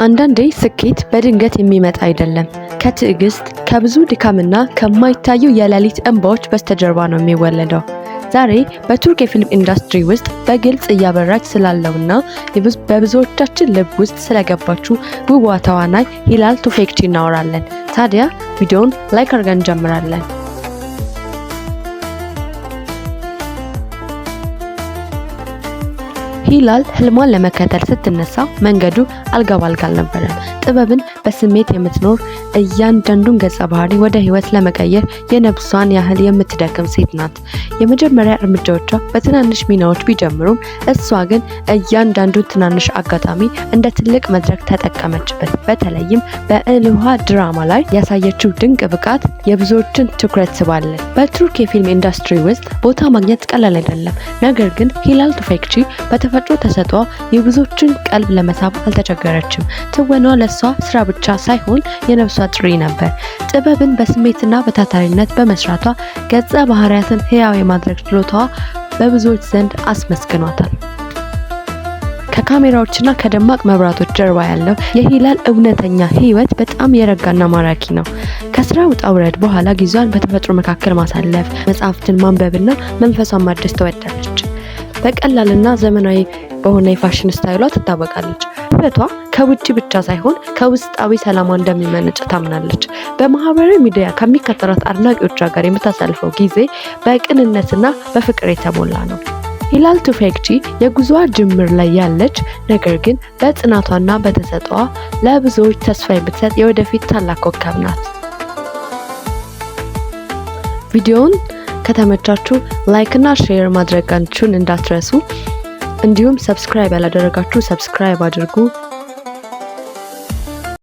አንዳንዴ ስኬት በድንገት የሚመጣ አይደለም። ከትዕግስት፣ ከብዙ ድካምና ከማይታዩ የሌሊት እንባዎች በስተጀርባ ነው የሚወለደው። ዛሬ በቱርክ የፊልም ኢንዱስትሪ ውስጥ በግልጽ እያበራች ስላለውና በብዙዎቻችን ልብ ውስጥ ስለገባችው ውቧ ተዋናይ ሂላል ቱፌክቺ እናወራለን። ታዲያ ቪዲዮውን ላይክ አድርገን እንጀምራለን። ሂላል ህልሟን ለመከተል ስትነሳ መንገዱ አልጋ ባልጋ አልነበረም። ጥበብን በስሜት የምትኖር እያንዳንዱን ገጸ ባህሪ ወደ ህይወት ለመቀየር የነፍሷን ያህል የምትደክም ሴት ናት። የመጀመሪያ እርምጃዎቿ በትናንሽ ሚናዎች ቢጀምሩም እሷ ግን እያንዳንዱ ትናንሽ አጋጣሚ እንደ ትልቅ መድረክ ተጠቀመችበት። በተለይም በእልውሃ ድራማ ላይ ያሳየችው ድንቅ ብቃት የብዙዎችን ትኩረት ስባለን። በቱርክ የፊልም ኢንዱስትሪ ውስጥ ቦታ ማግኘት ቀላል አይደለም። ነገር ግን ሂላል ቱፌክቺ በተፈጥሮ ተሰጥኦ የብዙዎችን ቀልብ ለመሳብ አልተቸገረችም። ትወናዋ ለሷ ስራ ብቻ ሳይሆን የነፍሷ ጥሪ ነበር። ጥበብን በስሜትና በታታሪነት በመስራቷ ገጸ ባህሪያትን ህያው የማድረግ ችሎታዋ በብዙዎች ዘንድ አስመስግኗታል። ከካሜራዎችና ከደማቅ መብራቶች ጀርባ ያለው የሂላል እውነተኛ ህይወት በጣም የረጋና ማራኪ ነው። ከስራ ውጣ ውረድ በኋላ ጊዜዋን በተፈጥሮ መካከል ማሳለፍ፣ መጽሐፍትን ማንበብና መንፈሷን ማደስ ትወዳለች። በቀላልና ዘመናዊ በሆነ የፋሽን ስታይሏ ትታወቃለች። ውበቷ ከውጪ ብቻ ሳይሆን ከውስጣዊ ሰላሟ እንደሚመነጭ ታምናለች። በማህበራዊ ሚዲያ ከሚከተሏት አድናቂዎቿ ጋር የምታሳልፈው ጊዜ በቅንነትና በፍቅር የተሞላ ነው። ሂላል ቱፌክቺ የጉዞዋ ጅምር ላይ ያለች ነገር ግን በጽናቷና በተሰጥኦዋ ለብዙዎች ተስፋ የምትሰጥ የወደፊት ታላቅ ኮከብ ናት። ቪዲዮውን ከተመቻችሁ ላይክ እና ሼር ማድረጋችሁን እንዳትረሱ። እንዲሁም ሰብስክራይብ ያላደረጋችሁ ሰብስክራይብ አድርጉ።